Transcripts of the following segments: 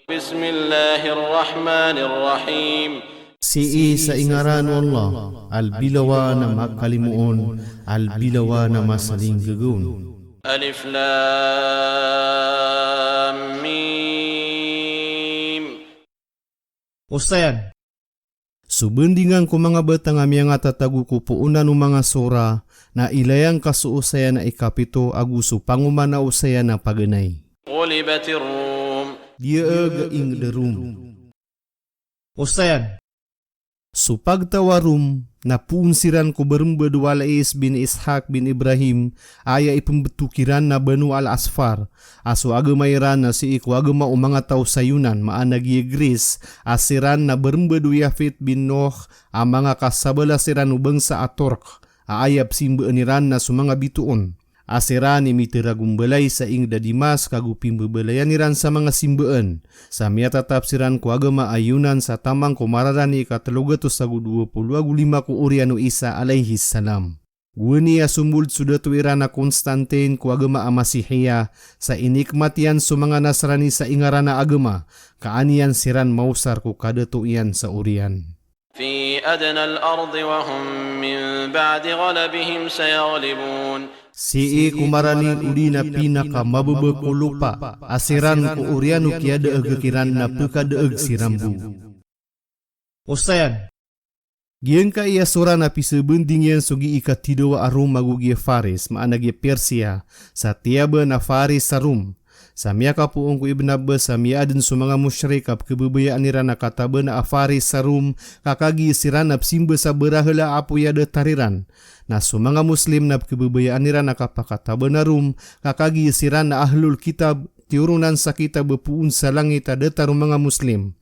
Bismillahirrahmanirrahim. Si sa ingaran Allah, al-bilawa na makalimuon, al-bilawa na masaling gagun. Alif Lam Mim. Usayan. Subendingan ko mga batang amyang atatagu ko puunan ng mga sura na ilayang kasuusaya na ikapito aguso panguman na usaya na paganay. Ghulibatir Rum. Dia gaing darum. Usayan. So pagtawarum na punsiran ko berembed Walais bin Ishaq bin Ibrahim aya ipembetukiran na Banu al-Asfar aso agamairan na si iku agama o mga tao sayunan maanagi Gris asiran na berembed Yafit bin Noh ang mga kasabalasiran ubang sa Atork aayap simbaniran na sumanga bituon. Asiran imitiragum balay sa ingda Dimas kagupim bebelayaniran sa mga simbaan. Sa miata tapsiran ko agama ayunan sa tamang kumararani katalogato sa 25 ko Uriano Isa alaihi salam. Guni asumbul sudah tuwiran na Konstantin ko agama amasihiya sa inikmatian sa mga Nasrani sa ingarana agama. Kaanian siran mausar ko kadatuian sa Urian. في أدنى الأرض وهم من بعد غلبهم سيغلبون. Si kumaranin uli na pinaka mababa ko lupa, asiran ko Uriano kaya daagakiran na pagkadaag si Rambu. Usayan. Giyan ka iya sura na pisabending yan sugi ikatidawa arum magugi Faris, maanagi Persia, sa tiyaba na Faris sa Rum. Sa miya kapuong ko Ibn Abbas sa miya adin sa mga musyrik ap kebabayaan nira na kataba na Faris sa Rum, kakagi siran ap simba sa berahala apo yada tariran. Na sa mga Muslim na kebabayaan nira na kapakataba na Rum, kakagi siran na ahlul kitab, tiurunan sa kitab puun sa langit adatar mga Muslim.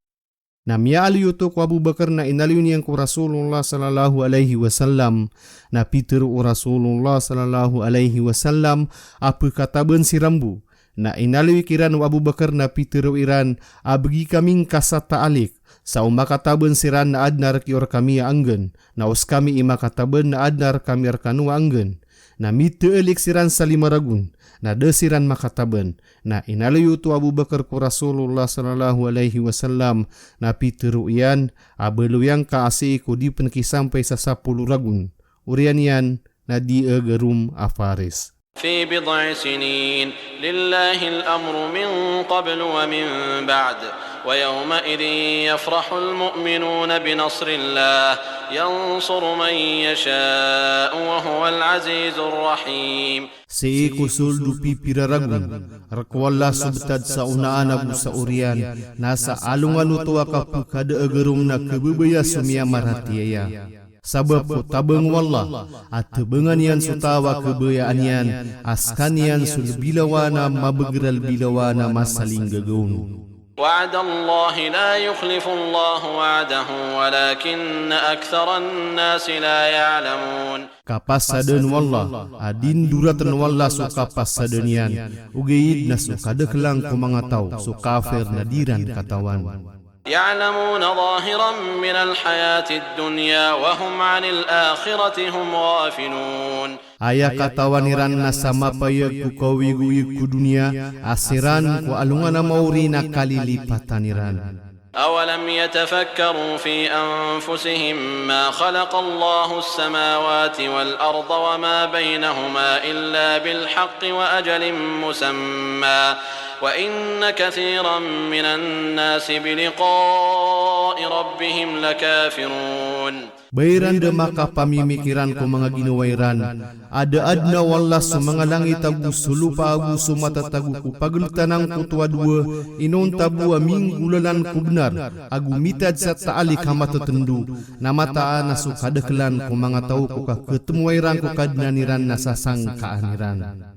Na miya aliyuto ko Abu Bakar na inaliw niyang ko Rasulullah sallallahu alaihi wasallam, na Peter o Rasulullah sallallahu alaihi wasallam, apo kataban si Rambu. Na inaliwi kiran wa Abu Bakar na Peter iran abgi kaming kasata alik sa umakataban siran na adnar kior kami anggen na us kami imakataban na adnar kami arkanu anggen na mite alik siran sa limaragun na desiran makataban na inaliwi tu Abu Bakar ku Rasulullah sallallahu alaihi wasallam na Peter iyan abeluyang kaasi ko di penki sampai sa 10 ragun urian yan na di agarum afaris. في بضع سنين لله الأمر من قبل ومن بعد ويومئذ يفرح المؤمنون بنصر الله ينصر من يشاء وهو العزيز الرحيم. Si kusul dupi piraragun rakwalla subtad sa unaan abu sa urian nasa alungan utuwa kapu kada agarum na kebebaya sumia marhatiyaya. Sabab ko tabang wallah at tabangan yan sutawa kebayaan yan askan yan sulbilawana mabagral bilawana masaling gagawin. وعد الله لا يخلف الله وعده ولكن أكثر الناس لا يعلمون. Kapasadan wallah adin duratan wallah su kapasadan yan ugeid na su kadeklang ko mga tao su kafir na diran katawan. يعلمون ظاهرا من الحياة الدنيا وهم عن الآخرة هم غافلون. Aya katawaniran na sama payag ku kawiguyig ku dunia asiran ku alungan na mauri na kalilipataniran. أولم يتفكروا في أنفسهم ما خلق الله السماوات والأرض وما بينهما إلا بالحق وأجل مسمى وإن كثيرا من الناس بلقاء ربهم لكافرون. Bayran de maka pamimikiran ko mga ginawairan. Ada-adna wallah sa mga langit agu sulupa agu sumatatagu ko pagultanang kutwa dua inon tabu aming gulalan ko benar agu mitad sa taalik hamatatendu na mataan na sukadeklan ko mga tao ko ka ketemuairan ko kadnaniran na sasang kaaniran.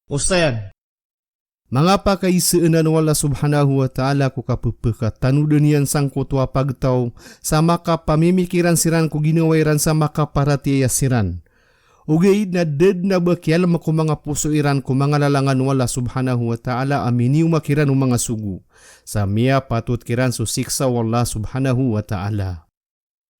Usayan. Mangapa kay seunan wala subhanahu wa ta'ala ko kapupekatanu dunian sang kutwa pagtaw sa maka pamimikiran siran ko ginawairan sa maka paratiya siran. Ugaid na ded na bakyal ko mga puso iran ko mga lalangan wala subhanahu wa ta'ala aminiw makiran o mga sugu. Sa miya patut kiran susiksa wala subhanahu wa ta'ala.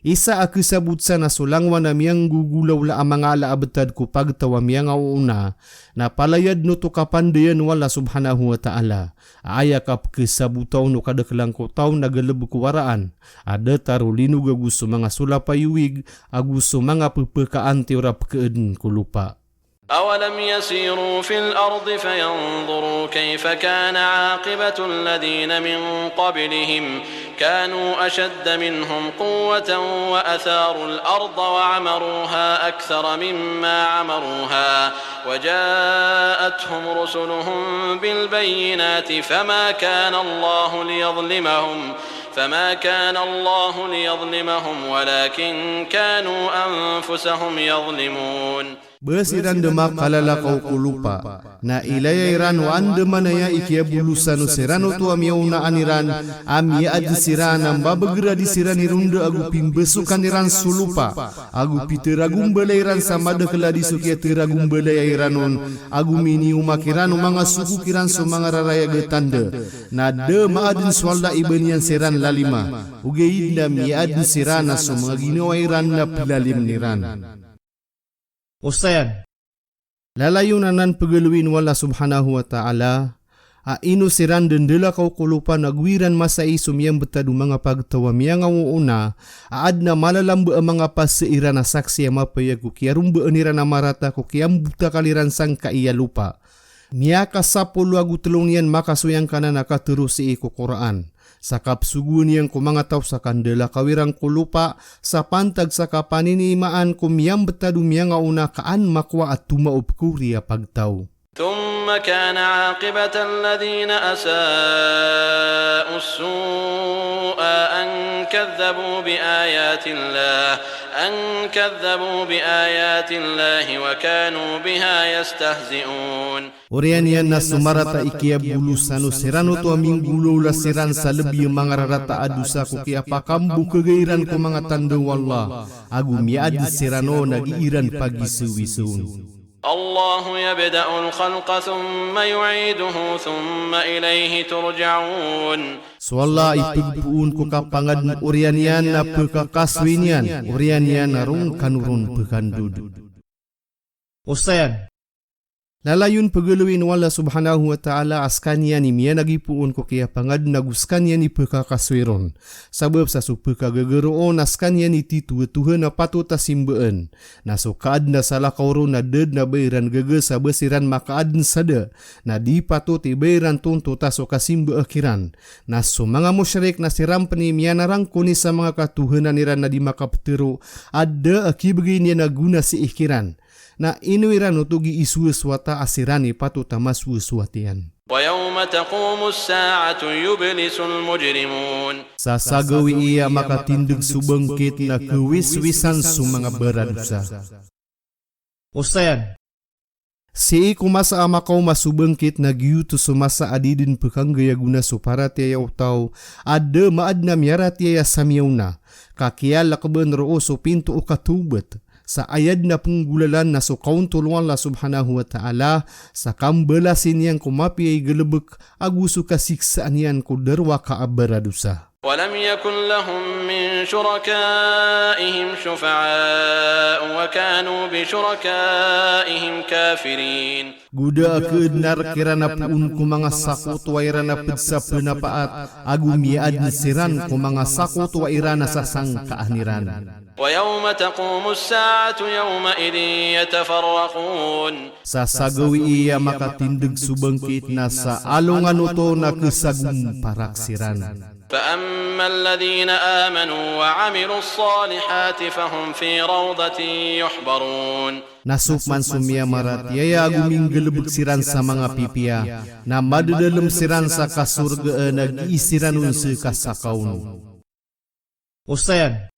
Isa aku sabut sana solangwa na miyang gugulaw la amang ala abetad ko pagtawa miyang una na palayad no to kapandayan wala subhanahu wa ta'ala. Aya kap kesabutaw no kadakalang ko taw nagalab ko waraan. Ada tarulino gagusto mga sulapayuwig agusto mga pepekaan teorap keeden ko lupa. أولم يسيروا في الأرض فينظروا كيف كان عاقبة الذين من قبلهم كانوا أشد منهم قوة وأثاروا الأرض وعمروها أكثر مما عمروها وجاءتهم رسلهم بالبينات فما كان الله ليظلمهم ولكن كانوا أنفسهم يظلمون. Besiran demak kalala kau kulupa na ilaya iran wan demanaya ikia bulusanu serano tu amiauna aniran amia ad siranam babegera di sirani runda agu pimbesukan iran sulupa agu piteragum belairan sama dekela di sukia teragum belai iranon agu mini umakiran umanga suku kiran sumanga raraya getanda na de maadin swalda ibenian seran lalima uge inda miad sirana sumanga ginawa iran na pilalim niran. Ustayan, lalayun nanan pegeluin wala subhanahu wa ta'ala, inu siran dendela kau kulupa nagwiran masa isum yang betadu mga pagtawa miyang una, aad na malalambu ang mga pasiira na saksi ang mapaya kukiarum beeniran na marata kukiam buta kaliran sang kaiya lupa. Miyaka sapulu agu telung niyan makasuyang kanan nakaterus si iku Quran. Sakap sugun yang kumangatau sa kandela kawirang kulupa sa pantag sa kapaninimaan kumiyang betadu miyang una kaan makwa at tumaob kuriya pagtaw. ثم كان عاقبة الذين أساءوا السوء أن كذبوا بآيات الله وكانوا بها يستهزئون. Orian yan na sumarata ikia bulusano serano to aming gulo la seran sa lebi mangararata adusa ko kia pakambu kegairan ko mga tanda wallah agu miad serano nagiiran pagi suwisun. الله يبدأ الخلق ثم يعيده ثم إليه ترجعون. Swalla ipagpuun ko kapangad orian yan na pagkakaswin yan orian yan na rung kanurun pagkandud. Ustayan, lalayun pegeluin wala subhanahu wa ta'ala askanya ni miya nagipuun ko kaya pangad naguskanya ni pagkakaswiron. Sabab sa supagkagageroon askanya ni titu-tuhan na patut asimbaan. Nasukaad na salakawro na ded na bayran gaga sa besiran makaad sada. Na di patut ibayran tunto taso kasimba akiran. Naso mga musyrik na siram panimiya narang kuni sa mga katuhanan niran na di makaptero. Ada akibagay niya naguna si ikiran. Na inuiran utugi isuwaswata asirani patuta maswaswatian. وَيَوْمَ تَقُومُ السَّاعَةُ يُبْلِسُ الْمُجْرِمُونَ. Sasagawi iya makatindig subangkit na kewiswisan sumanga beradusa. Ustayan, si kumasa amakau masubangkit na giyuto sumasa adidin pekanggaya guna supara tiya utaw ada maad na miyara tiya samiyaw na kakiyala kaban roo so pinto ukatubat. Sa ayad na penggulalan na so kaun tulungan Allah subhanahu wa ta'ala sa kambalasin yang kumapi ay galabak aguso kasiksaan yan kudarwa kaabaradusa. ولم يكن لهم من شركائهم شفعاء وكانوا بشركائهم كافرين. Guda keednar kirana puun ku mga sakot wa irana pidsa penapaat agumiad siran ku mga sakot wa irana sasang kaahniran. ويوم تقوم الساعة يومئذ يتفرقون. Sasagawi iya makatindig subangkit na sa alungan uto na kesagum paraksiran. فأما الذين آمنوا وعملوا الصالحات فهم في روضة يحبرون. Nasukman sumia marat yaya aguming gelebek siran sa mga pipia na madadalem siran sa kasurga nag-iisiranun sa kasakaun. Ustayan,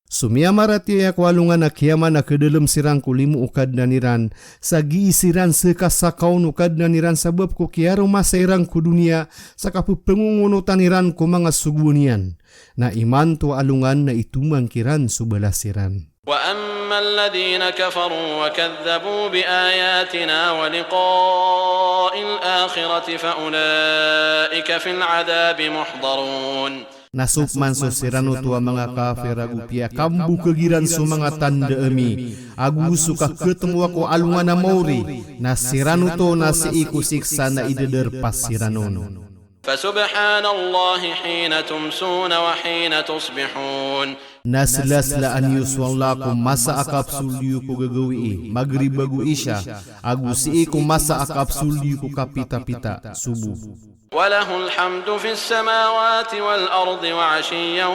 sumia marat yaya kwalungan na kiyaman na kedalam sirang kulimu ukad na niran sa giisiran sa kasakaun ukad na niran sabab ko kiyaro masairang ku dunia sa kapupengungunutan niran ko mga sugunian na iman to alungan na itumang kiran subalasiran. وأما الذين كفروا وكذبوا بآياتنا ولقاء الآخرة فأولئك في العذاب محضرون. Nasupman so sirano tua mga kafir agu pia kambu kegiran so mga tanda emi. Agu suka ketemu ako alungan na mauri. Na sirano to na siiku siksa na ideder pas siranon. فسبحان الله حين تمسون وحين تصبحون. Naslasla anius wallaku masa akap suldiu ko gagawi magrib bagu isya agu siiku masa akap suldiu ko kapita-pita subuh. وله الحمد في السماوات والأرض وعشيا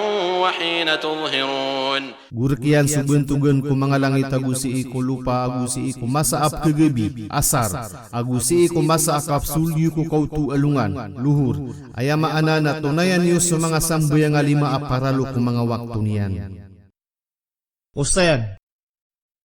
وحين تظهرون. Gurkian subentugan ku mga langit agu siiku lupa agu siiku masa ap kegebi asar agu siiku masa akap suldiu ko kautu alungan luhur ayama anana tunayan yus sa mga sambayang alima aparalo ku mga waktu niyan. Ustayan,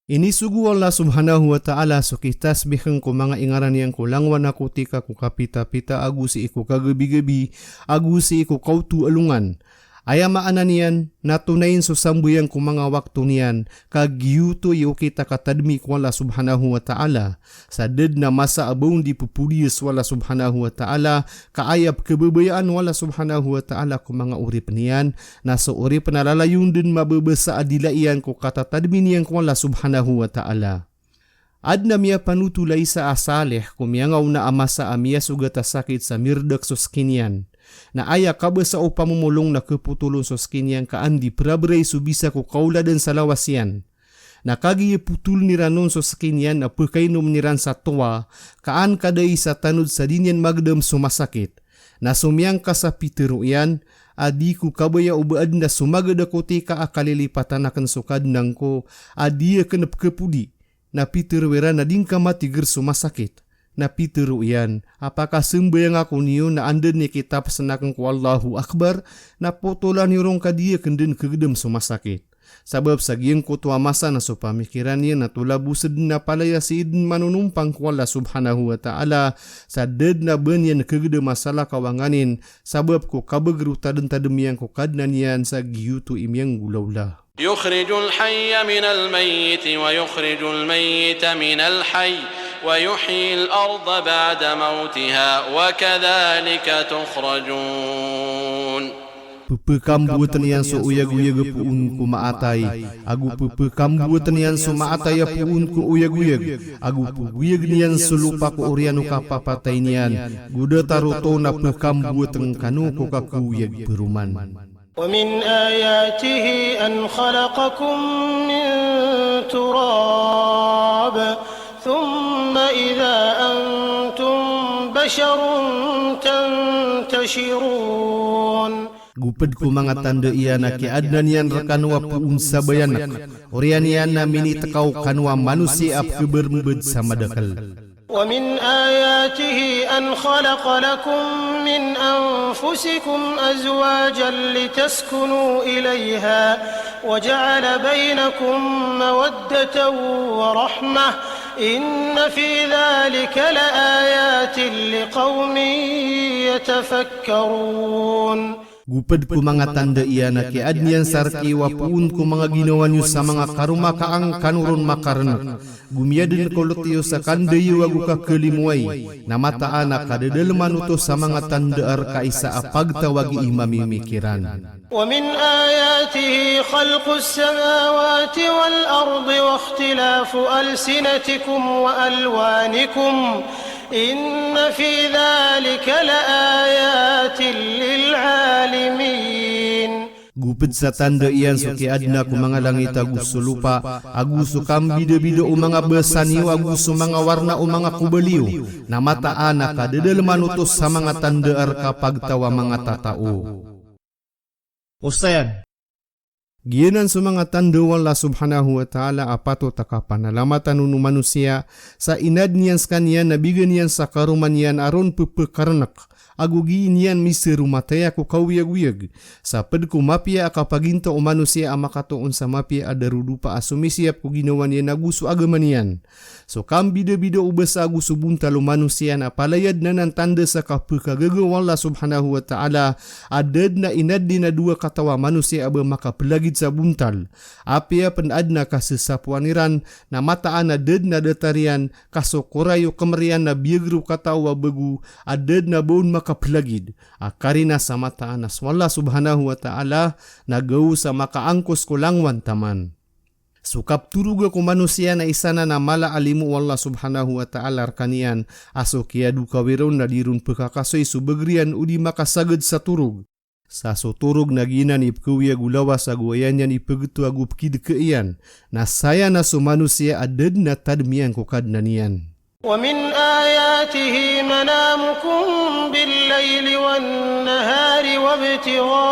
ini sugu Allah subhanahu wa ta'ala so kitasbihan ko mga ingaran yang kulangwan ako tika ku kapita-pita agu si iku kagabi-gabi agu si iku kautu alungan. Ayama ananian natunayin so sambuyang ko mga waktu niyan kagyuto yu kita katadmi ko Allah subhanahu wa ta'ala sa ded na masa abong di pupuliyas wala subhanahu wa ta'ala kaayap kebebayaan wala subhanahu wa ta'ala ko mga urip niyan na so urip nalalayun din mababasa adilaian ko katatadmi niyan ko Allah subhanahu wa ta'ala. Adna miya panutulay sa asaleh kumiyangaw na amasa amiya sugata sakit sa mirdak so skinian. Na aya kabe sa upamumulong na keputulong so skinian kaan di prabray subisa ko kaula dan sa lawasyan. Na kagiye putul niranon so skinian na pagkainom niran sa tuwa kaan kaday sa tanud sa dinyan magdam sumasakit. Na sumiyang ka sa pitiruyan adiku kabaya ubaad na sumagad ako tika akalilipatan akan sukad nang ko adiya kenep kepudi. Na pitirwera na din ka matigir sumasakit. Na pitiruyan, apakah sembayang ako niyo na anden ni kita pasanakan ko Allahu Akbar na potolan nirong kadiya kenden kegedem sumasakit. Sabab sagiyang ko tuwa masa na so pamikiran niya na tulabusad na palaya si idin manunumpang ko Allah subhanahu wa ta'ala sa ded na banyan kegedem masalah kawanganin sabab ko kabagruta dan tademiyang ko kadnan yan sa giyuto imyang gulawla. يخرج الحي من الميت ويخرج الميت من الحي ويحيي الأرض بعد موتها وكذلك تخرجون. Pepekambuatan yang so uyag-uyag puun ku maatay. Agu pepekambuatan yang so maatay puun ku uyag-uyag. Agu puguyag niyan so lupa ku oriano kapapatay niyan. Guda taruto na pekambuatan kanu ku kakuyag peruman. ومن آياته أن خلقكم من تراب ثم إذا أنتم بشر تنتشرون. Guped ku mga tanda iya na kiadnan yan rekanwa puun sa bayanak. Orian yan na mini tekaw kanwa manusia ap kebermbed sa madakal. ومن آياته أن خلق لكم من أنفسكم أزواجا لتسكنوا إليها وجعل بينكم مودة ورحمة إن في ذلك لآيات لقوم يتفكرون. Guped ku mga tanda iya na kiadnian sarki wapuun ku mga ginawa niyo sa mga karuma kaang kanuron makarenak. Gumiyadin kolotio sa kandayo wagu ka kelimuay na mataan na kadadalaman uto sa mga tandaar kaisa apagtawagi imamimikiran. ومن آياته خلق السماوات والأرض واختلاف ألسنتكم وألوانكم إن في ذلك لآيات للعالمين. Guped sa tanda iyan so kiadna ku mga langit aguso lupa aguso kam bida-bida o mga basaniw aguso mga warna o mga kubaliw na mataan na kadadalaman utos sa mga tandaar kapag tawa mga tatao. Ustayan, giyanan sa mga tanda wala subhanahu wa ta'ala apato takapanalamatanu no manusia sa inad niyan sa kanya nabigyan niyan sa karuman niyan aron pepekaranak. Agugiin yan misi rumataya ko kawiyag-wiyag. Sa pedko mapia akapaginta o manusia ang makatoon sa mapia adarudupa asumisiap ko ginawa niya naguso agaman yan. So kam bida-bida ubas aguso buntalo manusia na palayad na ng tanda sa kapagagagawa Allah subhanahu wa ta'ala adad na inad din na dua katawa manusia aba makapelagid sa buntal. Apia penad na kasesapwaniran na mataan na dad na datarian kaso korayo kemerian na biagro katawa bagu adad na baun makapelagid akarina sa mataan na Allah subhanahu wa ta'ala nagaw sa makaangkos ko langwan taman. Sukap turuga ko manusia na isana na mala alimu Allah subhanahu wa ta'ala arkanian aso kia duka wiron na dirun pekakasoy subagrian udi makasagad sa turug. Sa so turug na ginan ipkuya gulawa sa guayanyan ipagetu agu pkid keian na saya na so manusia adad na tadmian kokad na niyan. ومن آياته منامكم بالليل والنهار وابتغاؤكم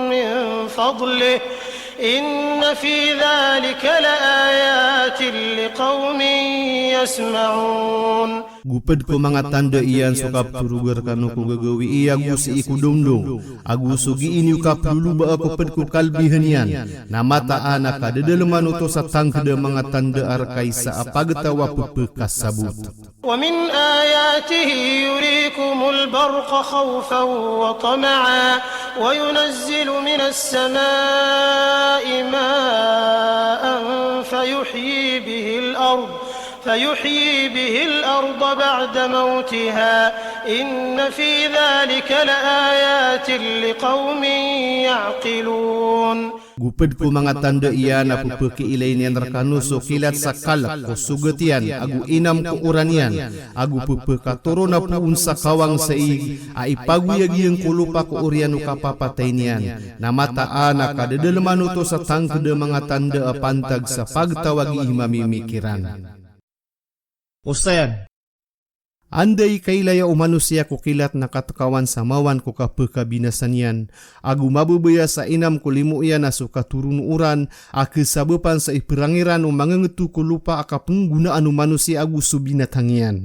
من فضله إن في ذلك لآيات لقوم يسمعون. Guped ko mga tanda iyan sukap turugar kanu ko gagawi iya gu si ikudongdong agu sugi ini ukap dulu ba ako ped ko kalbihan yan na mata anak kadedeleman uto sa tangkeda mga tanda arkay sa apagtawa pepekas sabut. ومن آياته يريكم البرق خوفا وطمعا وينزل من السماء ماء فيحيي به الأرض بعد موتها إن في ذلك لآيات لقوم يعقلون. Guped ko mga tanda iya na pupeke ilay niyan rakanu so kilat sakalak ko sugetian agu inam ko uranian agu pupeka toro na puun sa kawang sa ig ay paguyagiyang kulupa ko urian kapapatay niyan na mataan na kadedeleman uto sa tangkede mga tanda apantag sa pagtawagi imamimikiran. Ustayan, anday kailaya o manusia ko kilat na katakawan sa mawan ko kapekabinasan yan, agu mabubaya sa inam ko limu iyan na suka turunuran, akisabapan sa iperangiran o mangangetu ko lupa aka penggunaan o manusia agu subinatang yan.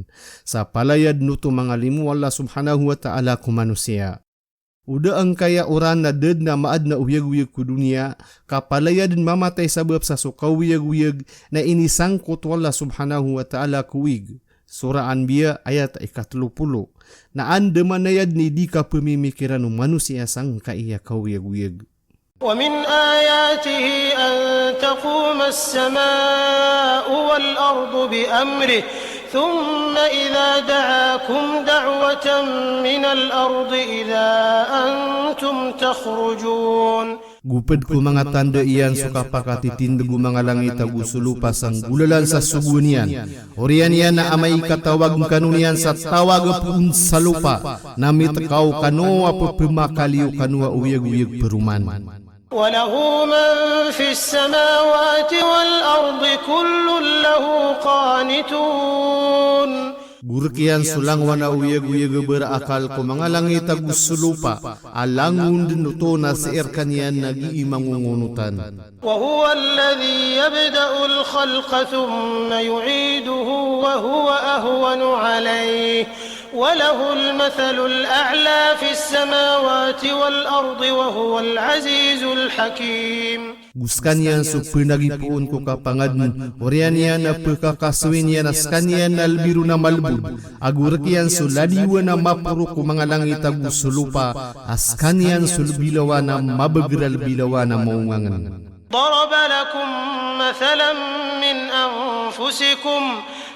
Sa palayad nuto mga limu Allah subhanahu wa ta'ala ko manusia. Uda ang kaya oran na ded na maad na uyag-uyag ko dunia, kapalaya din mamatay sabab sa sukawiyag-uyag na inisangkot Allah subhanahu wa ta'ala kuwig. Surah Anbiya ayat 30. Na andamanayad ni di ka pemimikiran ng manusia sang kaiya kawiyag-uyag. ومن آياته أن تقوم السماء والأرض بأمره ثم إذا دعاكم دعوة من الأرض إذا أنتم تخرجون. Guped ko mga tanda iyan suka pakatitindag mga langit agu sulupa sang gulalan sa sugunian. Orian yan na amay katawag kanunian sa tawag pun sa lupa. Namit kau kanoa pemakaliw kanoa uyag-uyag peruman. وله من في السماوات والأرض كل له قانتون. Gurkian sulang wana uyag-uyag berakal ko mga langit agus sulupa alangun dinuto na sa erkanyan nag-iimangungunutan. وهو الذي يبدأ الخلق ثم يعيده وهو أهون عليه وله المثل الأعلى في السماوات والأرض وهو العزيز الحكيم. Guskan yan so pinagipuon ko kapangadn, orian yan na pagkakaswin yan askan yan na albiru na malbud, agurak yan so ladiwa na mapuro ko mga langit agu sulupa, askan yan so bilawa na mabagral bilawa na maungangan. ضرب لكم مثلا من أنفسكم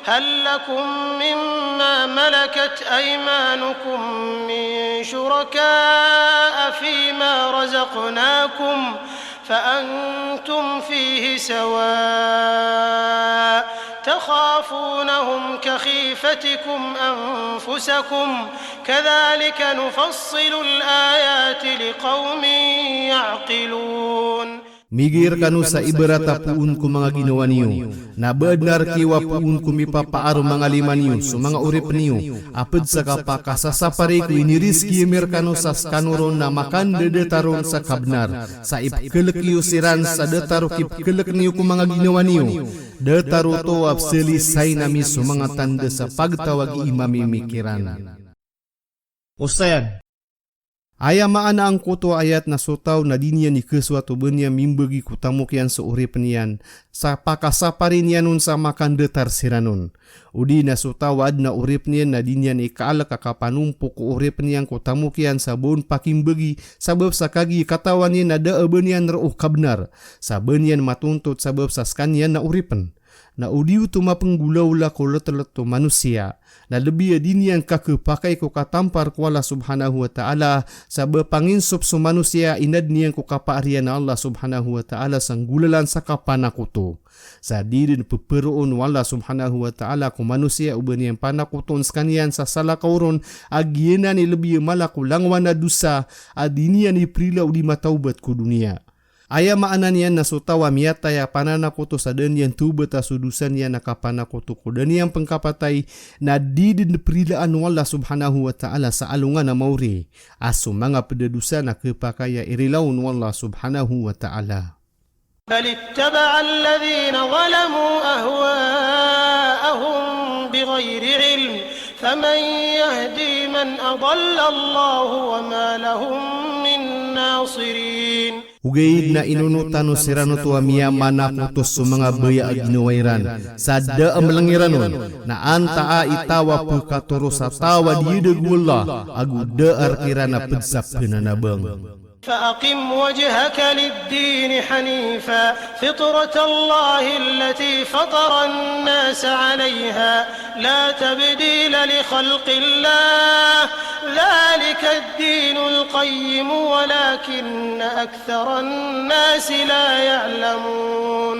هل لكم مما ملكت أيمانكم من شركاء فيما رزقناكم فأنتم فيه سواء تخافونهم كخيفتكم أنفسكم كذلك نفصل الآيات لقوم يعقلون. Migir kanu sa ibarata puun ko mga ginawa niyo, na benar kiwa puun ko mipapaaro mga lima niyo, so mga urip niyo, apad sa kapakasasapari ko iniriski kanu sa skanuron na makan dedetaron sa kabnar, sa ipkelek niyo siran sa detaro kipkelek niyo ko mga ginawa niyo, detaro to apselisay nami so mga tanda sa pagtawag imamimikiran. Ustayan, aya maana ang kuto ayat na sutaw na dinya ni keswatu benya mimbagi kutamukyan sa urip niyan sa pakasaparin yanun sa makan detar siranon. Udi na sutaw ad na urip niyan na dinya ni kaala kakapanumpok ko urip niyan kutamukyan sa buon pakimbagi sabab sa kagi katawan niyan na daaban niyan rauh kabnar sa benyan matuntut sabab sa skanyan na uripen. na udiu tu mapenggulau la ko leto manusia na lebih adinian kake pakai ko katampar ku Allah subhanahu wa ta'ala sabe panginsop so manusia inad niang ko kapaarian Allah subhanahu wa ta'ala sanggulalan sakapana kuto sadidin peperoon wala subhanahu wa ta'ala ku manusia ubani yang panakuton sekanian sa salah kauron agiena ni lebih malaku langwana dusa adinia ni prila udi mataubat ku dunia. Aya maanan yan nasutawa miyata ya panana koto sa den yan tubeta sudusan yan nakapana koto ko dan yang pengkapatay na didin prilaan wala subhanahu wa ta'ala sa alungan na mauri aso mga pedadusa na kepakaya irilaun wala subhanahu wa ta'ala. بل اتبع الذين ظلموا أهواءهم بغير علم فمن يهدي من أضل الله وما لهم من ناصرين. Ugaid na inunutan no sirano tuwa miya mana putos sa mga baya aginuwairan sa daam langiranon na antaa itawa pagkaturo sa tawa diyudagwala agu daar kirana pedsap pinanabang. فأقم وجهك للدين حنيفا فطرة الله التي فطر الناس عليها لا تبديل لخلق الله ذلك الدين القيم ولكن أكثر الناس لا يعلمون.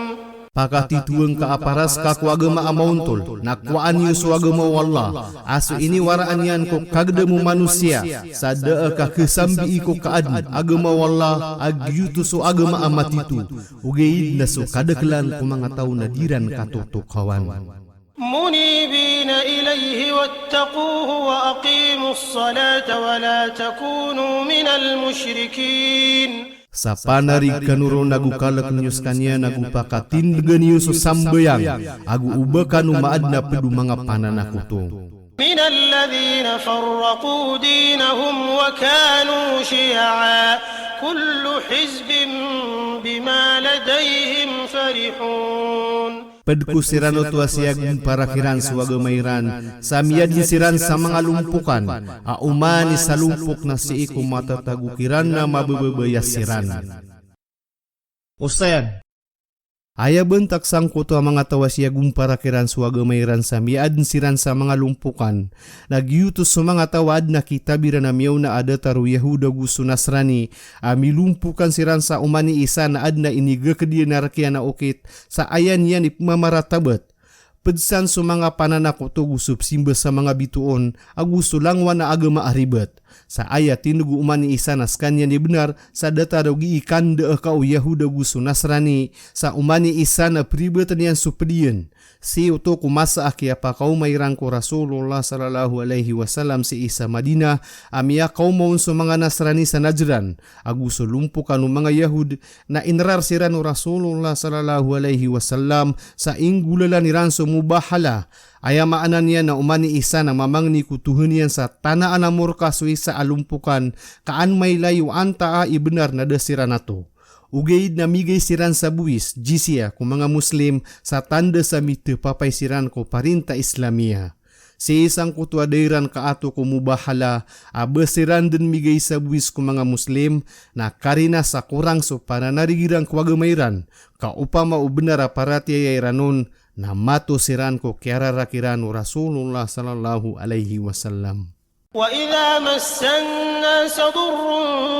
Pakatituang kaaparas kaku agama amauntol, nakwaan yu su agama wallah, asu ini waraan yan ko kagdemu manusia, sada ka kesambi ko kaadin, agama wallah, agyutu su agama amatitu, ugeid na su kadaklan ko mga tao na diran katutok kawan. منيبين إليه واتقوه وأقيموا الصلاة ولا تكونوا من المشركين. Sa panari kanuro nagu kalak nyus kanya nagu pakatin ganiyo so sambayang agu ubakanu maadna pedu mga pananakuto. من الذين فرقوا دينهم وكانوا شيعا كل حزب بما لديهم فرحون. Pedku sirano tua siagin para kiran suwagamairan samia din siran sa mga lumpukan aumani sa lumpuk na si iku matatagu kiran na mabababaya siran. Ustayan aya bentak sangkuto ang mga tawa siagum para kiran suwagamairan samia din siran sa mga lumpukan nagyutos sa mga tawad na kitabira na miyaw na ada taru Yahuda gusto Nasrani lumpukan siran sa umani isa na adna iniga kediya na rakia na okit sa ayan yan ipmamaratabat pedsan sa mga pananakoto gusup simba sa mga bituon agusto langwa na agama aribat sa ayat tinugu umani isa nas kanya ni benar sa data dogi ikan de kau Yahuda gusto Nasrani sa umani isa na pribatan yan supedian si uto kumasa akia pa kau mairang ko Rasulullah sallallahu alaihi wasallam si isa Madinah amia kau maun sa mga Nasrani sa Najran agusto lumpukan ng mga Yahud na inrar siran Rasulullah sallallahu alaihi wasallam sa inggulalan niran sa mubahala aya maanan niya na umani isa na mamangni kutuhan niyan sa tanaan na murka suwi sa alumpukan kaan may layo antaa ibenar na desiran nato. Ugaid na migay siran sa buwis, jizya kung mga Muslim sa tanda sa mite papay siran ko parinta Islamia. Si isang kutuadairan kaato kumubahala, abesiran din migay sa buwis kung mga Muslim na karina sa kurang so pananarigirang kwagamairan, kaupama ubenara paratiayayranon na mato siran ko kiara rakirano Rasulullah sallallahu alaihi wasallam. وإذا مس الناس ضر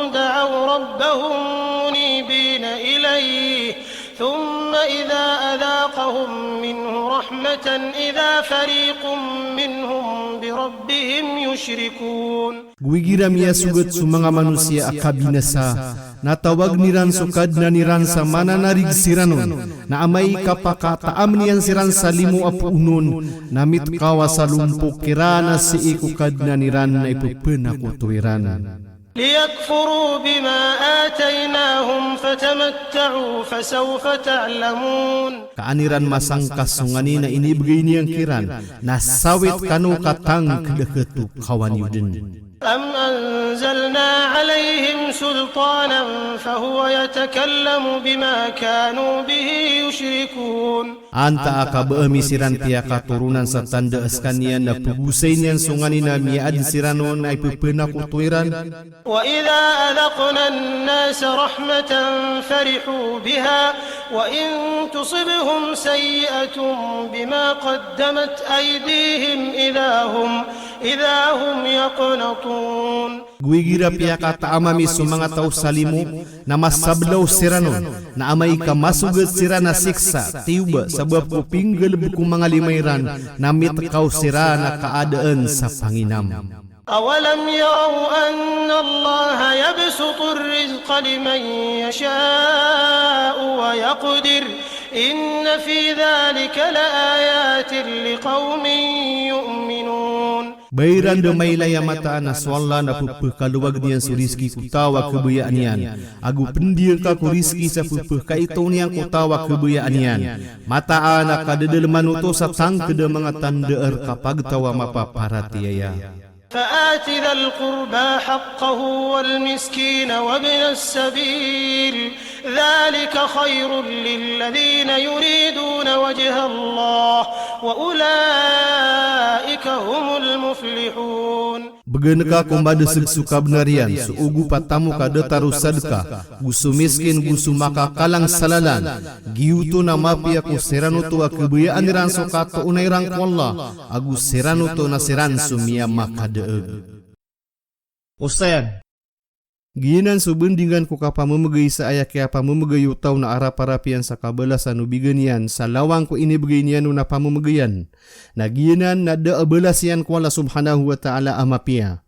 دعوا ربهم منيبين إليه ثم إذا أذاقهم منه رحمة إذا فريق منهم بربهم يشركون. Guigiram ya sugat su mga manusia akabinasa natawag niran sukad na niran sa mananarig siranon na amay kapakataam niyan siran sa limu apuunon namit kawa sa lumpok kirana si ikukad na niran na ipupena kutuiran. ليكفروا بما آتيناهم فتمتعوا فسوف تعلمون. Kaaniran masangkas sungani na inibigay niyang kiran na sawit kanu katang kedeketu kawan yudin. أم أنزلنا عليهم سلطانا فهو يتكلم بما كانوا به يشركون. Anta aka beemisiran tiaka turunan sa tanda askanian na pugusainian sungani na miad siranon ay pupena kutuiran. وإذا أذقنا الناس رحمة فرحوا بها وإن تصبهم سيئة بما قدمت أيديهم إذا هم يقنطون. Guigira piaka taamami sumanga tau salimu na masablaw siranon na amay kamasugat sirana siksa tiuba sabab ko pinggel buku mga limayran na mitkaw sirana kaadaan sa Panginam. أولم يروا أن الله يبسط الرزق لمن يشاء ويقدر إن في ذلك لآيات لقوم يؤمنون. Bayran de may laya mata na swalla na pupakaluwag niyan sa riski kutawa kebayaan niyan. Agu pendir ka ku riski sa pupakaito niyan kutawa kebayaan niyan. Mataan na kadedeleman uto sa tang kede mga tandeer kapag tawa mapaparatiaya. فآت ذا القربى حقه والمسكين وابن السبيل ذلك خير للذين يريدون وجه الله وأولئك هم المفلحون. Begeneka kumbada segsuka benarian suugu patamu kada taru sadka gusu miskin gusu maka kalang salalan giutu nama piaku seranutu kebayaan ran sokato unairang kualla agus seranutu na seran sumia maka deeg. Ustayan Ginan subendingan ku kapa memegay sa ayak kaya pa memegay utaw na araparapian sa kabelas anu biganian sa lawang ko ini beginian na pamemegayan. Naginan na da abelasian ku Allah subhanahu wa ta'ala amapia.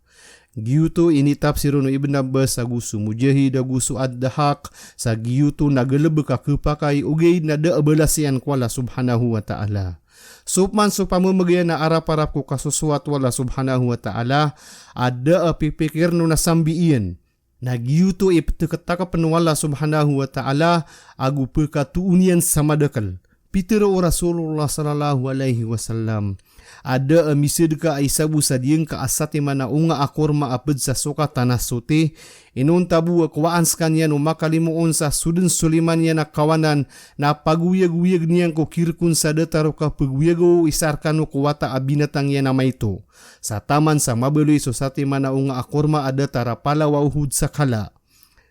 Giyuto ini tafsirun Ibn Abbas sa gusu Mujahid da gusu ad-Dahaq sa giyuto nagelebe ka kepakai ugay na da abelasian ku Allah subhanahu wa ta'ala. Supman so pamemagayan na araparap ko kasusuat wala subhanahu wa ta'ala ada apipikir no nasambiin. Nagyuto ipteketaka penuwala subhanahu wa ta'ala agu pekatuunian sama dekal. Pitera Rasulullah sallallahu alaihi wasallam. Ada misidka aisabu sadieng ka asati mana unga akorma aped sa soka tanah sote. Inun tabu kwaan skanya no makalimuon sa sudin suliman na kawanan na paguyag-uyag niyang ko kirkun sa detaro ka paguyag isarkan no kuwata abinatang yan na maito. Sa taman sa mabeloy sosati mana unga akorma ada tara palawauhud sa kala.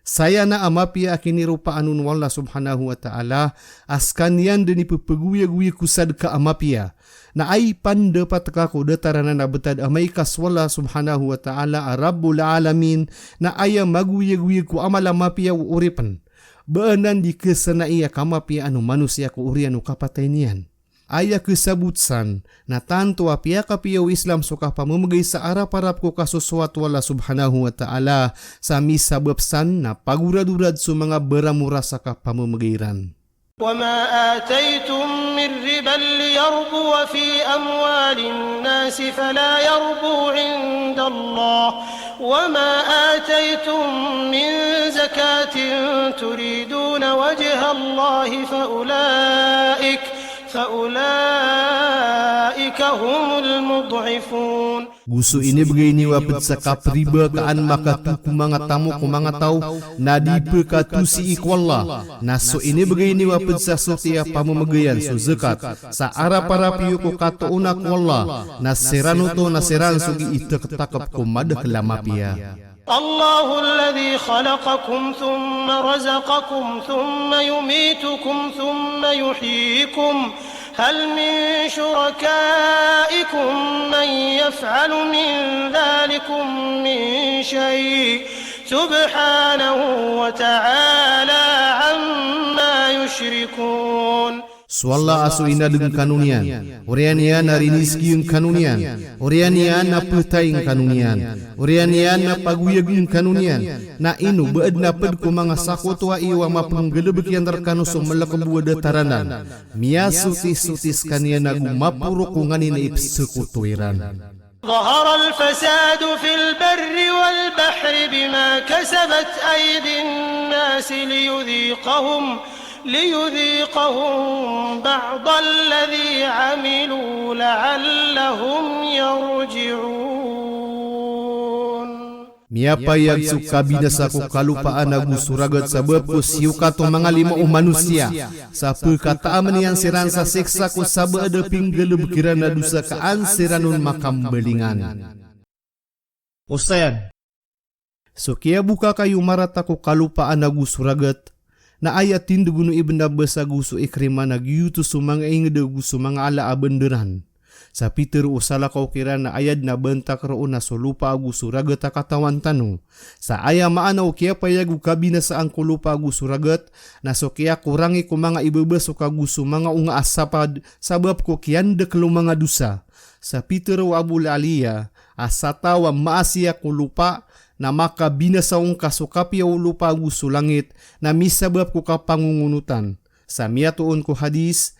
Saya na amapia akinirupa anun wala subhanahu wa ta'ala askan yan deni pepaguyag-uyag kusad ka amapia. Na ay pandapat ka ko dataranan na betad amay kaswala subhanahu wa ta'ala Rabbul alamin na aya maguyag-uyag ko amala mapia uripan. Baanan di kesanaiya kamapia anu manusia ko urian o kapatay niyan. Aya kesabutsan na tanto apia kapiyaw Islam suka pamamagay sa arap-arap ko kasuswat wala subhanahu wa ta'ala sa misababsan na pagurad-urad sa mga beramura sa kapamamagayiran. وما آتيتم من ربا ليربو في أموال الناس فلا يربو عند الله وما آتيتم من زكاة تريدون وجه الله فأولئك هم المضعفون. Gusto ini begini wapit sa kapriba kaan makatuku mga tamu ko mga tao na di pekatusi ikwalla. Naso ini begini wapit sa setiap pamamagayan so zakat sa arap-arapiyo ko katuuna kwalla na serano to na seran sugi itektakap ko madaklamapia. الله الذي خلقكم ثم رزقكم ثم يميتكم ثم يحييكم هل من شركائكم من يفعل من ذلكم من شيء سبحانه وتعالى عما يشركون. Swalla asu ina dengan kanunian, orianian na riniski yung kanunian, orianian na putay yung kanunian, orianian na paguyag yung kanunian, na inu baad na pad ko mga sakotwa iwa mapanggalabak yan tarkano so malakabuwa dataranan, miyasutis-sutis kanya na gumapuro ko nga nina ipsikutuiran. ظهر الفساد في البر والبحر بما كسبت أيدي الناس ليذيقهم بعض الذي عملوا لعلهم يرجعون. Miapa yang suka binasa ko kalupaan agu suragat sabab ko siuka to mga lima o manusia. Sa perkataan yang siran sa seksa ko sabab ada pinggala bekiran na dusa kaan siranon makambelingan. Usayan. So kaya buka kayo marata ko kalupaan agu suragat na ayat tinduguno ibn Abbas agu so Ikrimah nagyuto sumanga ingda agu sumanga ala abenderan. Sa Peter usala kau kira na ayad na bentak roon na solupa agu suragat akatawan tano. Sa aya maana o kaya payagu kabina sa ang kulupa agu suragat na so kaya kurangi ko mga ibebes o kaguso mga unga asapad sabab ko kianda kalo mga dusa. Sa Peter o Abu Aliyah asatawa maasya kulupa na maka binasaong kasukapi o lupa aguso langit na misabab ko kapangungunutan. Sa miyatoon ko hadis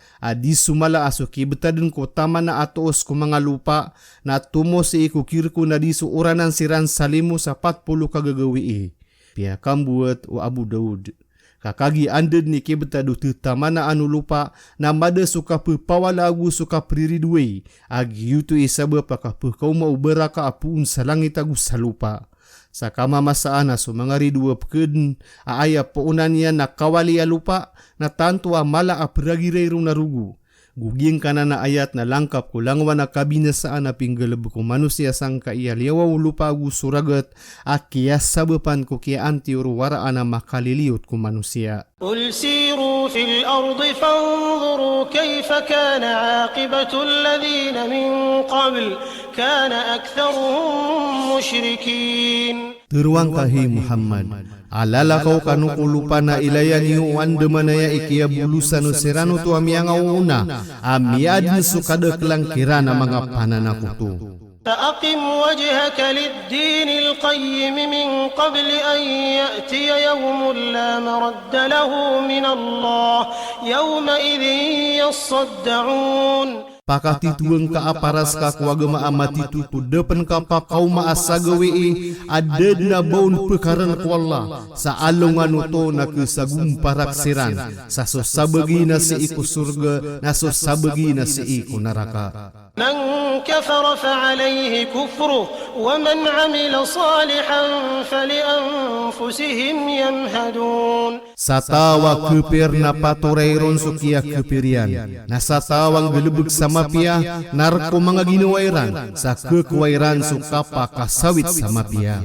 sumala aso kibetaden ko tama na atoos ko mga lupa na tumo si ikukir ko na diso oranan siran salimu sa 40 kagagawi Pia kambuat o Abu Daud. Kakagi anded ni kibetado tama na anu lupa na mada suka pepawala agu suka priridwe agi yuto isabab pakapu kau mau beraka apuun sa langit agu sa lupa. Sa kamamasaan so mga ridua pekeden aaya pounan niya na kawali lupa na tanto mala apragirero na rugu. Guging kana na ayat na langkap ko langwa na kabinasaan na pinggalab ko manusia sang kaiya liyawaw lupa agu suragat at kaya sabapan ko kaya anti waraan na makaliliot ko manusia. قل سيروا في الأرض فانظروا كيف كان عاقبة الذين من قبل كان أكثرهم مشركين. Teruang kahi Muhammad, alala kau kanu kulupa na ilayan yu wanda manaya ikia bulusan serano tu amiang una, amiadin sukada kelang kirana mga pananaku tu. فأقم وجهك للدين القيم من قبل أن يأتي يوم لا مرد له من الله يومئذ يصدعون. Pakati tuang ka aparas ka kuagama amati tu depan ka pa kaum asagawe aded na baun pekaran ku Allah sa alungan to na kesagum paraksiran sa sosabagi na si iku surga na sosabagi na si iku neraka. من كفر فعليه كفره ومن عمل صالحا فلأنفسهم يمهدون. Satawa kepir na paturayron sukia kepirian na satawang gelebeg sama pia narko mga ginuwairan sa kekuwairan suka pakasawit sama pia.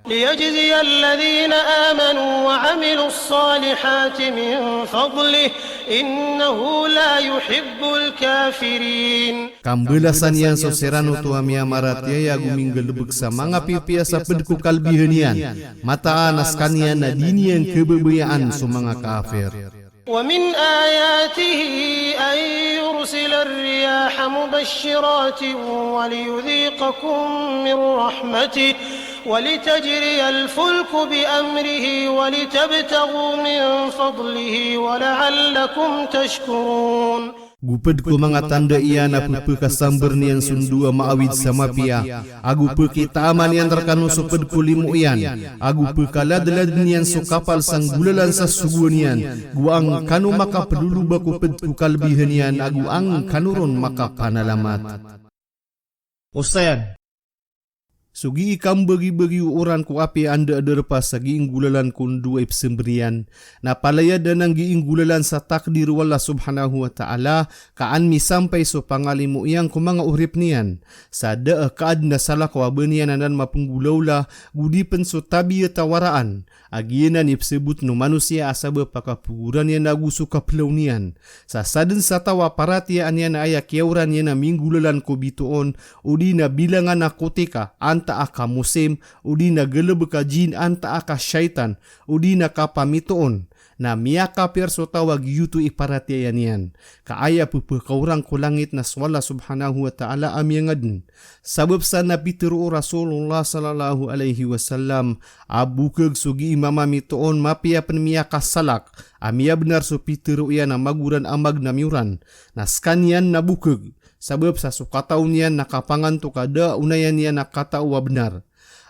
ليجزي الذين آمنوا وعملوا الصالحات من فضله إنه لا يحب الكافرين. Kambelasan yang soserano tu amia maratia ya guminggal lebek sa mga pipia sa pedku kalbihanian mata anaskanian na dinian kebebayaan sa mga kafir. ومن آياته أن يرسل الرياح مبشرات وليذيقكم من رحمته ولتجري الفلك بأمره ولتبتغوا من فضله ولعلكم تشكرون. Guped ko mga tanda iya na pupekasamber niyan sundua maawid sama pia. Agu pekitaman niyan terkanu suped kulimu iyan. Agu pekaladlad niyan sukapal sang gulalan sa sugu niyan. Guang kanu maka pedulu baku ped pukalbihan niyan. Agu ang kanuron maka panalamat. Usayan. Sugi ikam bagi-bagi orang ku api anda ada lepas sagi inggulalan kundu semberian. Na palaya danang gi inggulalan sa takdir wala subhanahu wa ta'ala kaan mi sampai so pangalimu yang ku mga urip niyan. Sa da kaad na salah ko abenian anan mapunggulawla gudi pen so tabi tawaraan. Agienan ipsebut no manusia asaba pakapuguran yan nagu suka pelaw niyan. Sa sadin sa tawa paratian yan ayak yauran yan na minggulalan ko bituon udi na bilangan nakotika anta aka musim udi na gelebeka jin anta aka syaitan udi na kapamitoon na miyaka perso tawag yutu iparatian yan kaaya pupakaurang ko langit na swala subhanahu wa ta'ala amyangadin sabab sa napitiru Rasulullah sallallahu alaihi wasallam abukeg sugi imama mitoon mapia penmiyaka salak amia benar so pitiru iya na maguran amag na miuran naskanyan na bukeg sabab sa sukataw niyan nakapangan to kada unayan niya nakatao benar.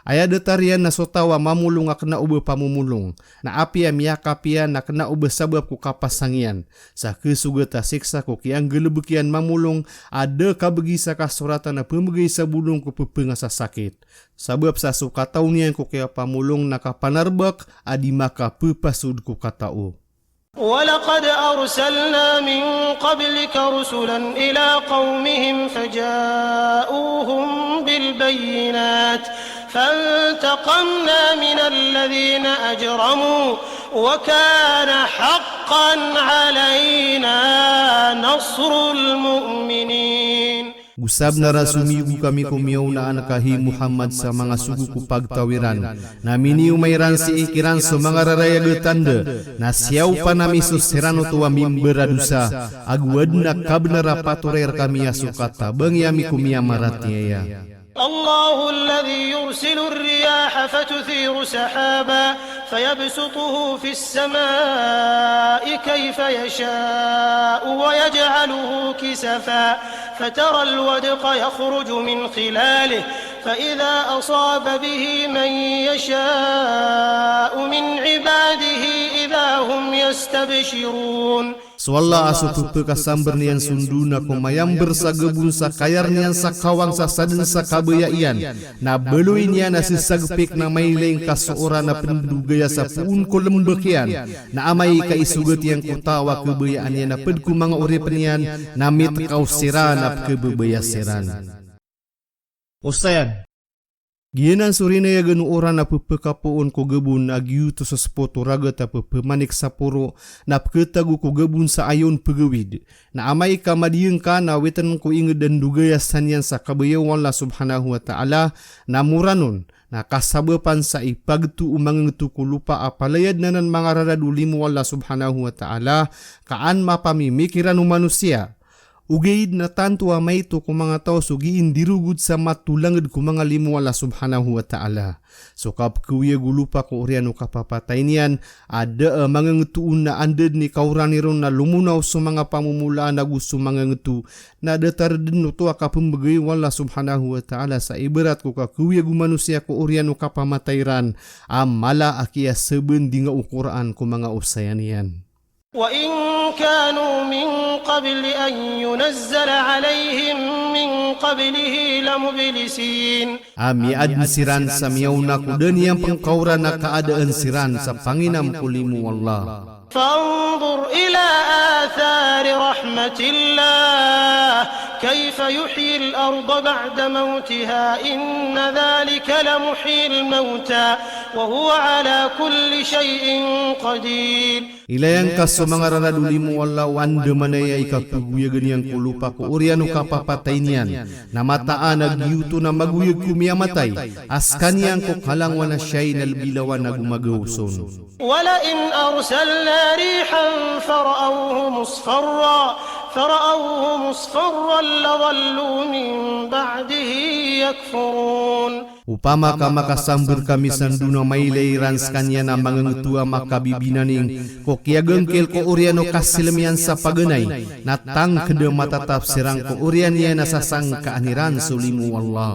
Aya detarian na sotawa mamulung nga kena ube pamumulung. Na api ya miyakapia na kena ube sabab ku kapasangian. Sa kesuga ta siksa ku kiang gelebekian mamulung ada kabegi sa kasuratan na pemegi sa bulung ku pepengasa sakit. Sabab sa suka taunian ku kia pamulung na kapanarbak adi maka pepasud ku katau. ولقد أرسلنا من قبلك رسلا إلى قومهم فجاءوهم بالبينات فانتقمنا من الذين أجرموا وكان حقا علينا نصر المؤمنين. Usab na rasumigu kami kumiyaw na anakahi Muhammad sa mga sugu ku pagtawiran. Namini umayran si ikiran sa mga raraya getanda. Na siyaw pa nami susirano tuwa mimberadusa. Agwad na kabnara paturer kami asukata. Bangyami kumiya maratnya. الله الذي يرسل الرياح فتثير سحابا فيبسطه في السماء كيف يشاء ويجعله كسفا فترى الودق يخرج من خلاله فإذا أصاب به من يشاء من عباده إذا هم يستبشرون. Swalla asutu kasamber nian sunduna kumayam bersagebun sa kayar nian sa kawang sa saden sa kabayaian na beluin nian na sisagpik na may leng kasuora na pendugaya sa puun ko lembekian na amay kaisugat yang kutawa kebayaan nian na pedku mga urip nian na mit kausiran ap kebebaya siran. Ustayan Gianan surina ya ganu orang na pepekapoon ko gebun agiu to sa spoto raga ta pemanik sapuro na peketagu ko gebun sa ayon pegawid na amai kamadiyeng ka na wetan ko inged dan dugaya sanyan sa kabayaw Allah subhanahu wa ta'ala na muranon na kasabapan sa ipagtu umangetu ko lupa apalayad nanan mga raradulimu Allah subhanahu wa ta'ala kaan mapamimikiran manusia. Ugaid na tanto amay to kung mga tao sugiin dirugud sa matulangad kung mga limu Allah subhanahu wa ta'ala. So kapkuya gulupa ko oriano kapapatay niyan, ada mga ngetuun na andad ni kauraniron na lumunaw sa mga pamumulaan na gusto mga ngetu na datar din no to akapambagay Allah subhanahu wa ta'ala sa ibarat ko kakuya gumanusia ko oriano kapamatayran amala akia seben di nga ukuran ko mga usayan niyan. وإن كانوا من قبل أن ينزل عليهم من قبله لمبلسين. Ami adin siran sa miyaw na kudan yang pengkauran na kaadaan siran sa Panginam kulimu Allah. فانظر إلى آثار رحمة الله كيف يحيي الأرض بعد موتها إن ذلك لمحيي الموتى وهو على كل شيء قدير. Ilayang kaso mga raradulimu Allah wanda manaya ikapuguya ganyan kulupa ko uriano kapapatay niyan na mataan nagyuto na maguyag kumiyamatay askanyan ko kalangwan na siya'y nalbilawan na gumagawson. ولئن أرسلنا ريحا فرأوه مصفرا لظلوا من بعده يكفرون. Upama ka makasambur kami sanduna may layrans kanya na mga ngetua makabibinaning ko kiagengkel ko uriano kasilmian sa paganay natang kede matatap sirang ko urian niya nasasang kaaniran sulimu Allah.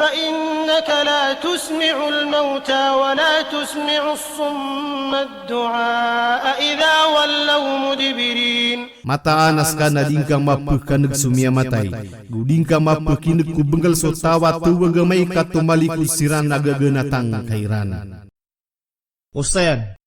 فإنك لا تسمع الموتى ولا تسمع الصم الدعاء إذا ولوا مدبرين. Mataanas ka na din kang mapagkanag sumiyamatay. Guding ka mapagkinag kubenggal so tawa tuwagamay ka tumalikod siran nagaganatang kairan. Ustayan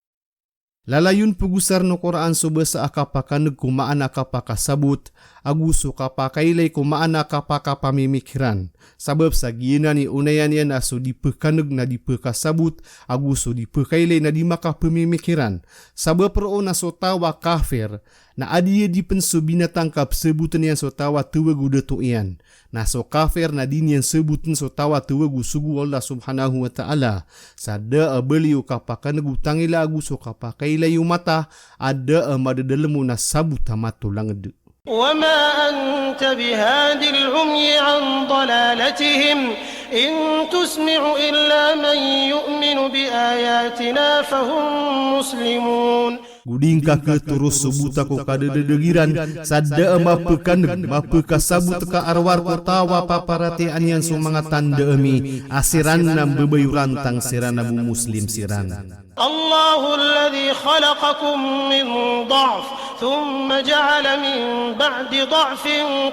Lalayon pugusar no Quran soba sa akapakanag kumaan akapakasabot, aguso kapakailay kumaan akapakapamimikiran. Sabab sa gina ni unayan yan aso di pekanag na di pekasabot, aguso di pekailay na di makapamimikiran. Sabab roon na so tawa kafir, na adiya di penso binatangkap sebutan yan so tawa tuwagu deto iyan. Na so kafir na din yan sebutan so tawa tuwagu sugu Allah subhanahu wa ta'ala. Sada beliau kapakanag utangila aguso kapakailay mata ada madadalamu na sabuta matulangd. وما أنت بهاد العمي عن ضلالتهم إن تسمع إلا من يؤمن بآياتنا فهم مسلمون. Gudingka ke terus sebuta ko kadedegiran sada mapekan mapeka sabut ka arwar ko tawa paparati anian sumanga tanda emi asiran nam bebayuran tang sirana bu muslim sirana. الله الذي خلقكم من ضعف ثم جعل من بعد ضعف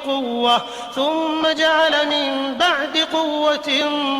قوة ثم جعل من بعد قوة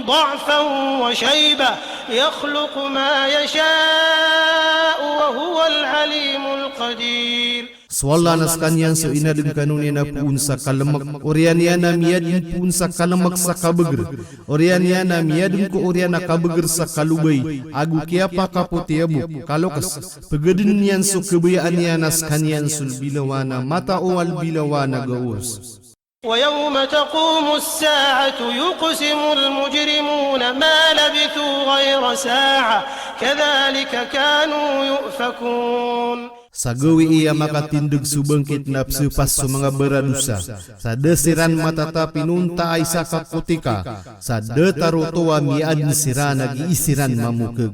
ضعفا وشيبة يخلق ما يشاء وهو العليم القدير. Swalla naskanyan so ina din kanunina pun sa kalamak orianiana miyadin pun sa kalamak sa kabeger orianiana miyadin ko oriana kabeger sa kalubay agu kiapa kapotiabu kalokas pegedin yan so kebayaan naskanyan sul bilawana mata owal bilawana gaus. ويوم تقوم الساعة يقسم المجرمون ما لبثوا غير ساعة كذلك كانوا يؤفكون. Sagawi ia makatindig subengkit napsu pas sumanga beradusa. Sadesiran matata pinunta ay sa kaputika. Sadetarotoa miadin sirana giisiran mamukeg.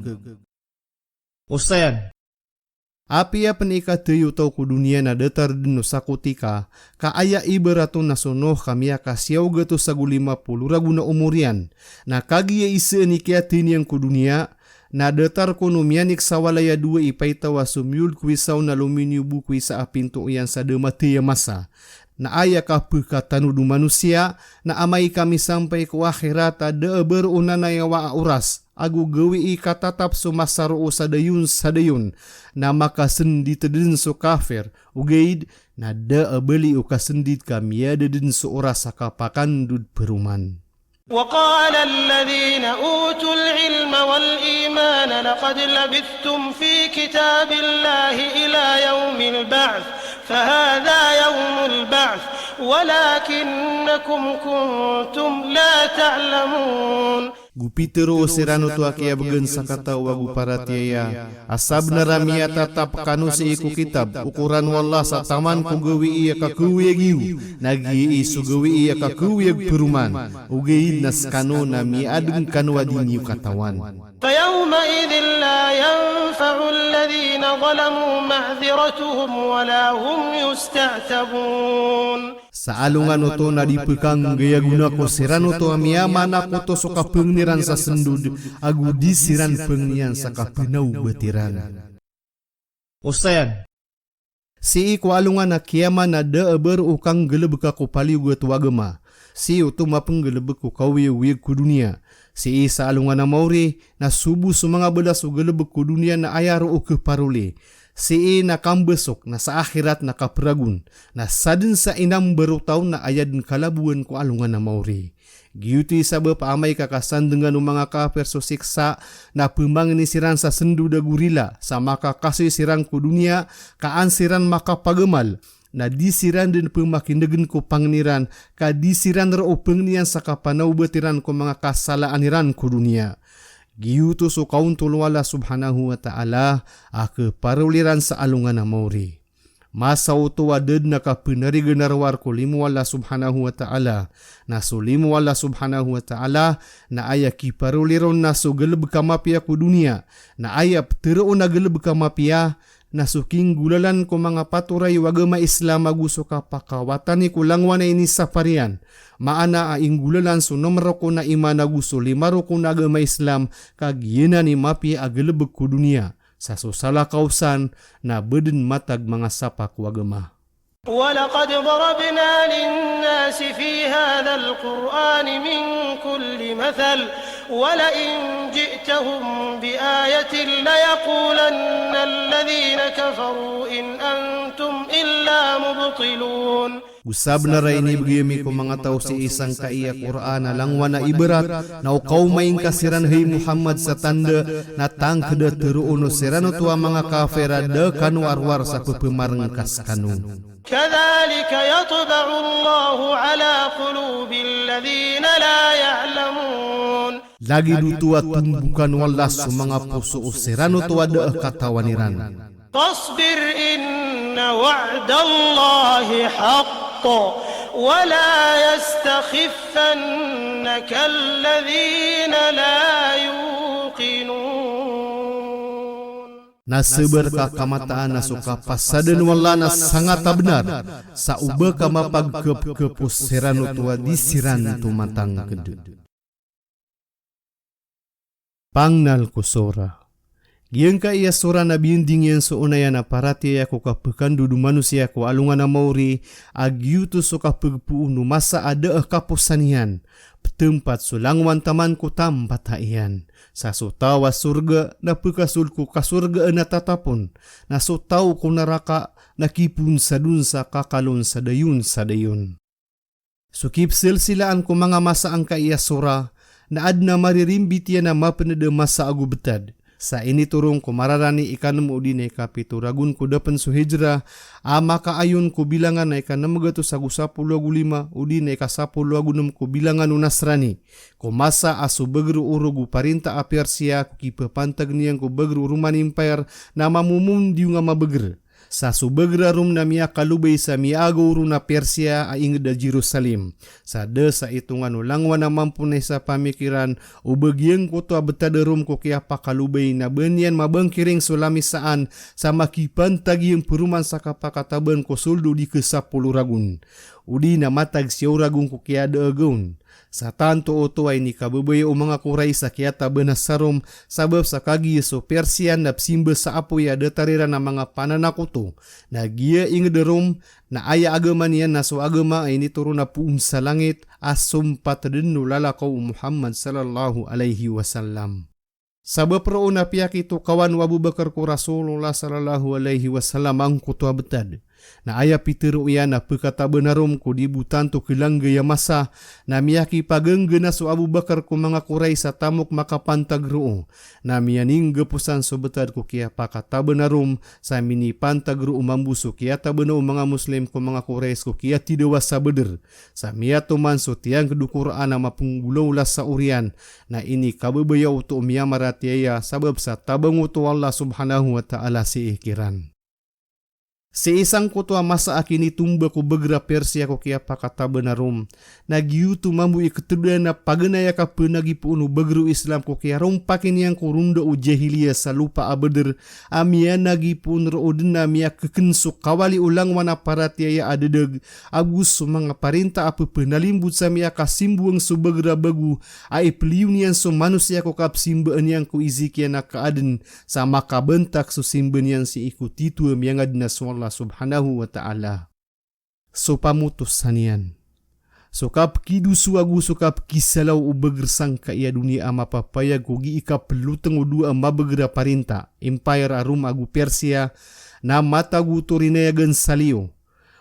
Ustayan. Api ya penika teyu tau ku dunia na detar dino sakutika. Ka aya iberato nasonoh kamia kasiaw gato sagu 50 raguna umurian. Na kagi ya isi enikia yang ku dunia. Na detar kono mianik sawalaya 2 ipaita wasumyul kuisaw na luminiu buku isa apinto iyan sa demati ya masa. Na aya kapeka tanudu manusia na amai kami sampai ku akhirat ada berunana yawa uras. Agu gawi katatap sumasaro sadayun na maka sendi tedin so kafir ugaid na da beli uka sendit kami ada din so oras sakapakan dud peruman. وقال الذين أوتوا العلم والإيمان لقد لبثتم في كتاب الله إلى يوم البعث فهذا يوم البعث ولكنكم كنتم لا تعلمون. Gupitero serano tu akia begen sakata wagu paratiaya asab naramia tatap kanu seiku kitab ukuran wallah sa taman ku gawi iya ka kuwi giu nagi isu gawi iya ka kuwi peruman ugeid nas kanu nami adun kanu wadiniu katawan. فيومئذ لا ينفع الذين ظلموا معذرتهم ولا هم يستعتبون. Saalungan oto na dipekang gaya guna ko sirano to amia mana ko to soka pengniran sa sendud agu disiran pengnian sa kapenau betiran. Ustayan. Si ko alungan na kiaman na da berukang gelebeka ko paliu gue tuagema. Si uto mapeng gelebek ko kawi ku dunia. Si sa alungan na mauri na subuh sumanga belas u gelebek ku dunia na ayaro o ke parule. Si na kambesok na sa akhirat na kaperagun na sadin sa inam baru taon na ayadin kalabuan ko alungan na mauri. Giuti sabab amay kakasan dengan mga kafir so siksa na pemangin siran sa sendu da gurila sa maka kasih sirang ku dunia kaan siran maka pagemal na disiran din pemakindagan ko pangniran ka disiran ro pengnian sa kapanau betiran ko mga kasalaaniran ku dunia. Giuto so kaun tulwala subhanahu wa ta'ala ake paruliran sa alungan na mauri. Masa uto wadad na kapenari genarwar ko limu Allah subhanahu wa ta'ala. Na so limu Allah subhanahu wa ta'ala na aya ki paruliron na so geleb kamapia ku dunia. Na aya ptero na geleb kamapia na suking gulalan ko mga paturay wagama Islam aguso ka pakawatan ni kulangwan na ini saparian. Maana aing gulalan so nomro ko na iman aguso limaro ko na agama Islam kagiyena ni mapi agelebek ku dunia. Sa susala kausan na beden matag mga sapak wagama. ولقد ضربنا للناس في هذا القرآن من كل مثل ولئن جئتهم بآية ليقولن الذين كفروا إن أنتم إلا مبطلون. Usab na rin ibigay ko mga tao si isang kaiya Quran na langwa na ibarat na ukaw maing kasiran hay Muhammad sa tanda na tangkada teruuno sirano tuwa mga kafira da kanu arwar sa pepemarang kas kanu. كذلك يطبع الله على قلوب الذين لا يعلمون. Lagi dutua tumbukan wallas sa mga puso o sirano tuwa da katawaniran. فاصبر إن وعد الله حق ولا يستخفنك الذين لا يوقنون. Na seberka kamataan na suka pasaden wala na sangat benar. Sa uba ka mapagkepkepus serano tua disiran tumatang kedud. Pangnal ko sora. Giyan ka iya sora na biyundingyan so unayan na parati ako kapekan dudu manusia ko alungan na mauri agyuto so kapagpuun masa ada kaposanian. Tempat sulangwan taman ko tampat haian. Sa sutawa surga na pekasul ko kasurga na tatapon. Na sutaw ko naraka nakipun sa dun sa kakalon sa dayon. Sukip silsilaan ko mga masa ang kaiya sura na adna maririmbit yan na mapeneda masa agu betad. Sa ini turong ko mararani ikanam udine kapituragun ko dapan su hijrah maka ayun ko bilangan na ikanam gatus agu 10 agu 5 udine ka 10 agu 6 ko bilangan unasrani ko masa asu begru urugu parinta a Persia ko kipepantag niyang ko begru Roman Empire na mamumun diu nga mabeger. Sa subegra rum na miya kalubay sa miago uru na Persia ay inged da Jerusalem. Sa desa itungan ulangwa na mampunay sa pamikiran ubagyeng ko to abetaderum ko kaya pakalubay na benyan mabangkiring sulamisaan sa makipantag yung peruman sa kapakataban ko suldo di ke 10 ragun. Udi na matag siyaw ragun ko kaya daagon. Sa tanto oto ay ni kababay o mga kuray sa kiyata benasarom sabab sa kagiyeso Persian na simba sa apoy datarira na mga pananakuto na giya ingederom na aya agama niya na so agama ay nituro na puun sa langit asumpat din lalakaw Muhammad sallallahu alaihi wasallam. Sabab roon na piyak ito kawan Abu Bakar ko Rasulullah sallallahu alaihi wasallam ang kutua betad. Na aya pitero iya na pekata benarom ko dibutan to kilang gaya masa na miyaki pagenggena so Abu Bakar ko mga kuray sa tamok makapantag roo. Na miyaning gepusan so betad ko kaya pakata benarom sa mini pantag roo mambuso kaya tabena mga muslim ko mga kuray ko kaya tidawa sa beder. Sa miyatuman so tiang kedukuraan na mapunggulaw la sa urian na ini kababayaw to miyamaratiyaya sabab sa tabango to Allah subhanahu wa ta'ala si ikiran. Si isang kutua masa akini tumba ko begra Persia ko kaya pakata benarom. Nagyutu mambu iketuda na paganaya ka penagi puunu begru Islam ko kaya rompakin yang ko runda u jahiliya sa lupa abeder. Amia nagi pun roodena mia kekensuk kawali ulang wana paratiaya adedeg. Agus mga parinta apa penalimbut sa mia kasimbuang so begra bagu. Ai peliunian so manusia ko kap simbaan yang ko izikian na kaaden. Sama kabentak so simban yang si ikuti tua miang adina swalla subhanahu wa ta'ala. So pamutos sanian. So kap kidusu agu so kap kisalaw u begersang ka iya dunia mapapayag kugi ika peluteng udua mabegra parinta. Empire arum agu Persia na matagu torinayagan saliyo.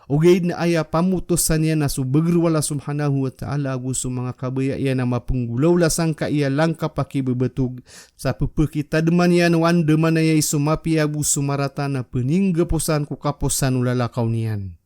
Ugaid na aya pamutos sanian na so begerwala subhanahu wa ta'ala agu so mga kabaya iya na mapenggulaw lasang ka iya langka paki bebetug. Sa pepekita deman yan wan deman na iya sumapi agu sumarata na peninggaposan ku kaposan ulalakaw niyan.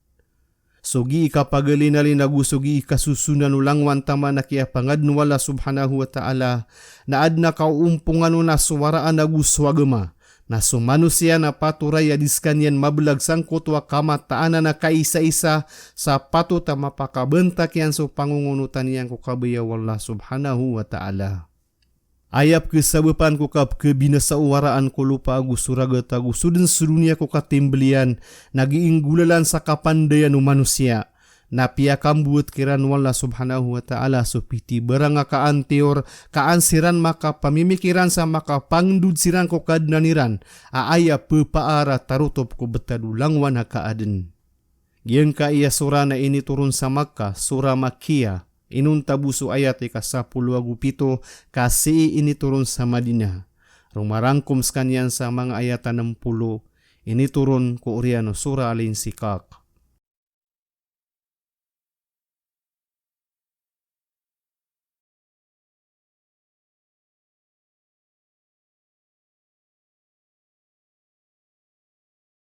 Sogi ika pagalinalin agu sogi ika susunan ulang wantama na kaya pangadnu wala subhanahu wa ta'ala na adna kaumpungan na suwaraan agu swagama. Na so manusia na paturay adiskan yan mabelag sangkot wa kamataan na kaisa-isa sa patut na mapakabentak yan so pangungunutan yan ko kabaya wallah subhanahu wa ta'ala. Ayap kesabapan ko kap kebinasawaraan ko lupa agu suragat agu sudin sedunia ko katimbelian nagiinggulalan sa kapandayan ng manusia. Na piakam buat kiran wallah subhanahu wa ta'ala so piti barang kaan teor kaan siran maka pamimikiran sa maka pangdud siran ko kadnaniran aaya pepaara tarutop ko betadulang wan hakaaden. Yang ka iya surah na ini turun sa Makkah surah Makkiyah inun tabuso ayat ika 10 agu 7 kasi ini turun sa Madinah. Rumarangkum skanyan sa mga ayat 60 ini turun ko uriano surah Al-Insikak.